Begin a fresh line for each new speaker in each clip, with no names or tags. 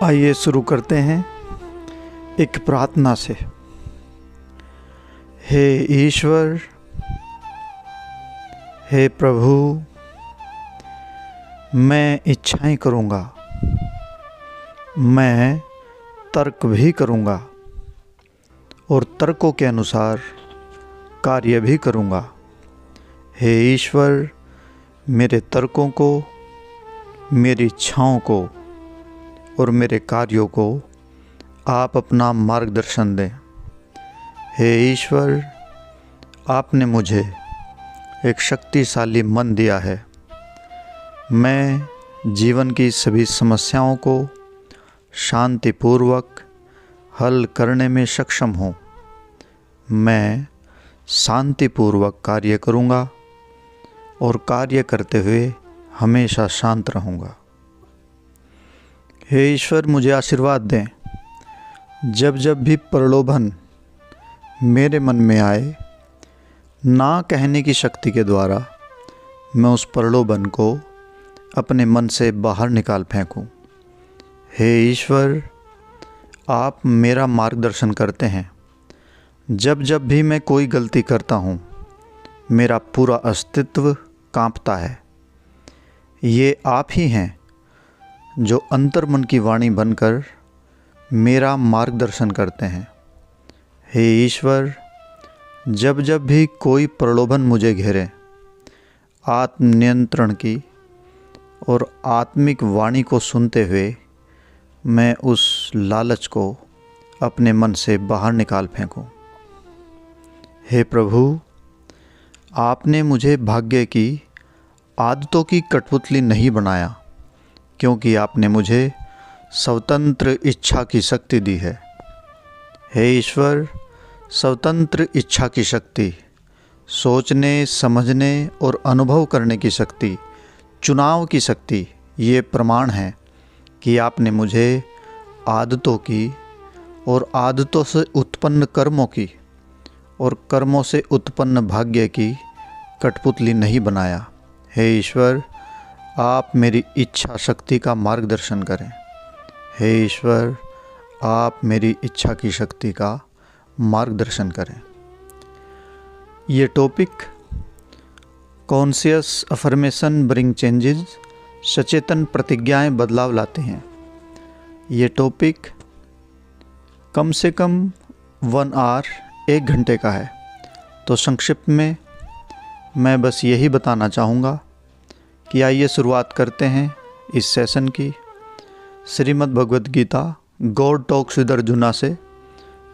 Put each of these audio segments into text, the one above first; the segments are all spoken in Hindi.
आइए शुरू करते हैं एक प्रार्थना से। हे ईश्वर, हे प्रभु, मैं इच्छाएं करूँगा, मैं तर्क भी करूँगा और तर्कों के अनुसार कार्य भी करूँगा। हे ईश्वर, मेरे तर्कों को, मेरी इच्छाओं को और मेरे कार्यों को आप अपना मार्गदर्शन दें। हे ईश्वर, आपने मुझे एक शक्तिशाली मन दिया है। मैं जीवन की सभी समस्याओं को शांतिपूर्वक हल करने में सक्षम हूँ। मैं शांतिपूर्वक कार्य करूँगा और कार्य करते हुए हमेशा शांत रहूँगा। हे ईश्वर, मुझे आशीर्वाद दें। जब जब भी प्रलोभन मेरे मन में आए, ना कहने की शक्ति के द्वारा मैं उस प्रलोभन को अपने मन से बाहर निकाल फेंकूं। हे ईश्वर, आप मेरा मार्गदर्शन करते हैं। जब जब भी मैं कोई गलती करता हूँ, मेरा पूरा अस्तित्व कांपता है। ये आप ही हैं जो अंतर्मन की वाणी बनकर मेरा मार्गदर्शन करते हैं। हे ईश्वर, जब जब भी कोई प्रलोभन मुझे घेरे, आत्मनियंत्रण की और आत्मिक वाणी को सुनते हुए मैं उस लालच को अपने मन से बाहर निकाल फेंकूं। हे प्रभु, आपने मुझे भाग्य की आदतों की कठपुतली नहीं बनाया, क्योंकि आपने मुझे स्वतंत्र इच्छा की शक्ति दी है। हे ईश्वर, स्वतंत्र इच्छा की शक्ति, सोचने, समझने और अनुभव करने की शक्ति, चुनाव की शक्ति, ये प्रमाण है कि आपने मुझे आदतों की और आदतों से उत्पन्न कर्मों की और कर्मों से उत्पन्न भाग्य की कठपुतली नहीं बनाया। हे ईश्वर, आप मेरी इच्छा शक्ति का मार्गदर्शन करें। हे ईश्वर, आप मेरी इच्छा की शक्ति का मार्गदर्शन करें। ये topic conscious affirmation bring changes, सचेतन प्रतिज्ञाएं बदलाव लाते हैं। ये टॉपिक कम से कम 1 आवर, 1 घंटे का है। तो संक्षिप्त में मैं बस यही बताना चाहूँगा कि आइए शुरुआत करते हैं इस सेशन की Shrimad Bhagavad Gita God talks with Arjuna से,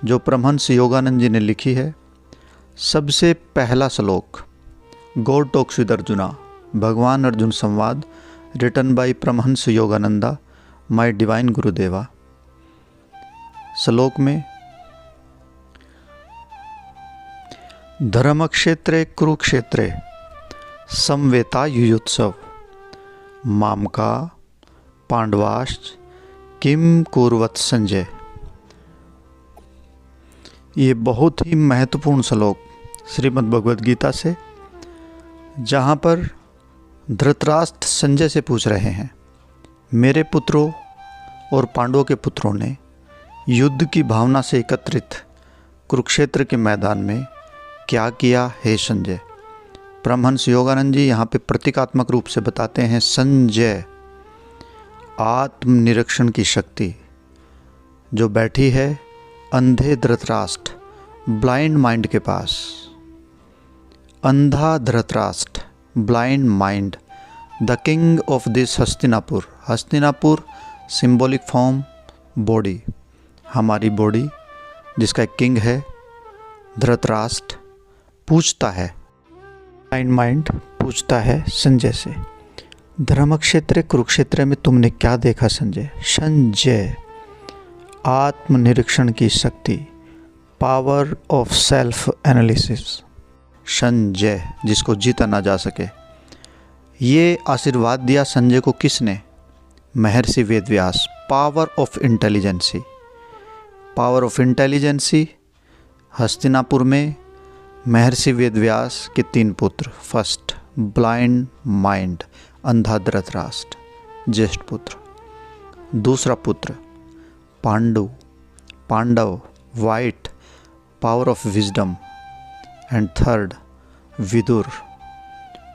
जो परमहंस योगानंद जी ने लिखी है। सबसे पहला श्लोक, गॉड टॉक्स विद अर्जुना, भगवान अर्जुन संवाद, written by Paramahansa Yogananda, my divine Gurudeva. श्लोक में, धर्मक्षेत्रे कुरुक्षेत्रे समवेता युयुत्सव, मामका पांडवाश्च किम कुर्वत संजय। ये बहुत ही महत्वपूर्ण श्लोक श्रीमद् भगवद गीता से, जहाँ पर धृतराष्ट्र संजय से पूछ रहे हैं, मेरे पुत्रों और पांडवों के पुत्रों ने युद्ध की भावना से एकत्रित कुरुक्षेत्र के मैदान में क्या किया हे संजय। परमहंस योगानंद जी यहाँ पे प्रतीकात्मक रूप से बताते हैं, संजय, आत्मनिरीक्षण की शक्ति जो बैठी है अंधे धृतराष्ट्र, ब्लाइंड माइंड के पास। अंधा Dhritarashtra, blind mind, the king of this Hastinapur. Hastinapur symbolic form body, हमारी बॉडी जिसका एक किंग है धृतराष्ट्र, पूछता है, ब्लाइंड माइंड पूछता है संजय से, धर्मक्षेत्र कुरुक्षेत्र में तुमने क्या देखा संजय। संजय, आत्मनिरीक्षण की शक्ति, power of self analysis. Sanjay, जिसको जीता ना जा सके। ये आशीर्वाद दिया संजय को किसने? Maharshi Vedvyas. Power of intelligency, power of intelligency. Hastinapur में महर्षि वेदव्यास के 3 पुत्र। फर्स्ट, ब्लाइंड माइंड, अंधा धृतराष्ट्र, ज्येष्ठ पुत्र। दूसरा पुत्र Pandava, white, power of wisdom, and third Vidur,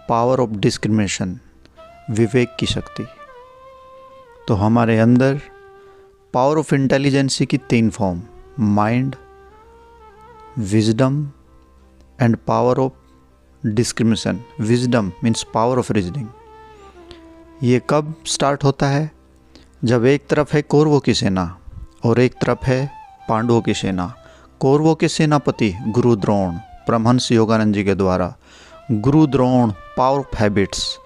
power of discrimination, विवेक की शक्ति। तो हमारे अंदर पावर ऑफ इंटेलिजेंसी की 3 form, mind, wisdom and power of discrimination. Wisdom means power of reasoning. ये कब स्टार्ट होता है? जब एक तरफ है कौरवों की सेना और एक तरफ है पांडवों की सेना। कौरवों के सेनापति गुरु द्रोण, परमहंस योगानंद जी के द्वारा Guru Drona, power of habits.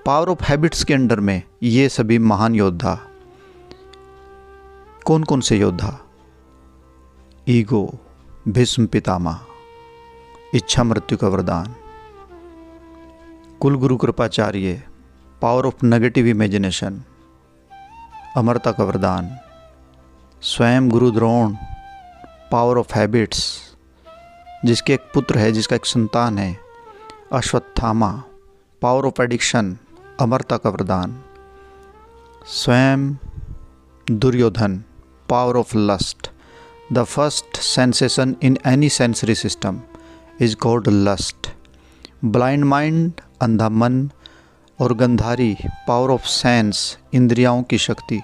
Power of habits के अंडर में ये सभी महान योद्धा। कौन कौन से योद्धा? ईगो, भीष्म पितामह, इच्छा मृत्यु का वरदान, कुल गुरु Kripacharya, power of negative imagination, अमरता का वरदान, स्वयं गुरु द्रोण, पावर ऑफ हैबिट्स, जिसके एक पुत्र है, जिसका एक संतान है, अश्वत्थामा, पावर ऑफ एडिक्शन, अमरता का वरदान, स्वयं Duryodhana, power of lust. The first sensation in any sensory system is called lust. Blind mind, अंधा मन, और गंधारी, पावर ऑफ सेंस, इंद्रियाओं की शक्ति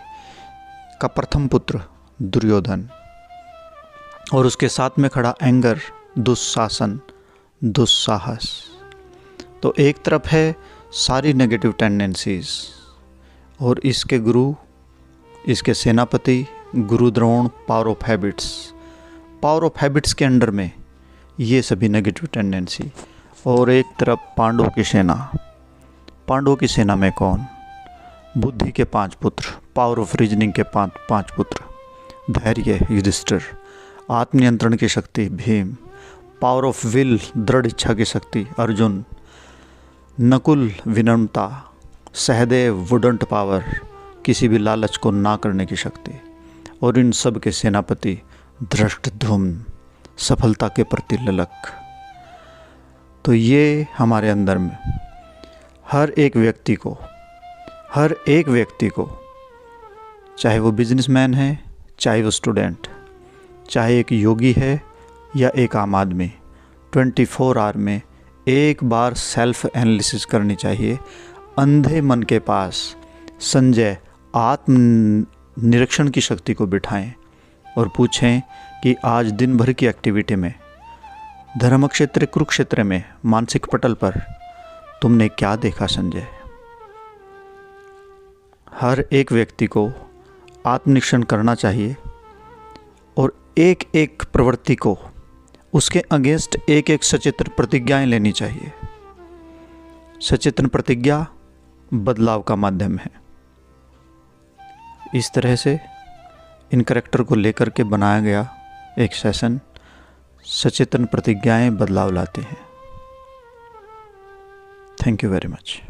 का प्रथम पुत्र दुर्योधन। और उसके साथ में खड़ा एंगर, दुस्शासन, दुस्साहस। तो एक तरफ है सारी नेगेटिव टेंडेंसीज और इसके गुरु, इसके सेनापति Guru Drona, power of habits. Power of habits के अंडर में ये सभी नेगेटिव टेंडेंसी। और एक तरफ पांडवों की सेना। पांडवों की सेना में कौन? बुद्धि के 5 पुत्र, पावर ऑफ रीजनिंग के 5 पुत्र, धैर्य युधिष्ठिर, आत्मनियंत्रण की शक्ति भीम, पावर ऑफ विल, दृढ़ इच्छा की शक्ति अर्जुन, नकुल विनम्रता, सहदेव वुडंट पावर, किसी भी लालच को ना करने की शक्ति, और इन सब के सेनापति धृष्टद्युम्न, सफलता के प्रति ललक। तो ये हमारे अंदर में हर एक व्यक्ति को, चाहे वो बिजनेसमैन है, चाहे वो स्टूडेंट, चाहे एक योगी है या एक आम आदमी, 24 आवर में एक बार सेल्फ एनालिसिस करनी चाहिए। अंधे मन के पास संजय आत्म निरीक्षण की शक्ति को बिठाएं और पूछें कि आज दिन भर की एक्टिविटी में, धर्म क्षेत्र कुरुक्षेत्र में, मानसिक पटल पर तुमने क्या देखा संजय? हर एक व्यक्ति को आत्मनिरीक्षण करना चाहिए और एक एक प्रवृत्ति को, उसके अगेंस्ट एक एक सचेतन प्रतिज्ञाएं लेनी चाहिए। सचेतन प्रतिज्ञा बदलाव का माध्यम है। इस तरह से इन करैक्टर को लेकर के बनाया गया एक सेशन, सचेतन प्रतिज्ञाएं बदलाव लाते हैं। Thank you very much.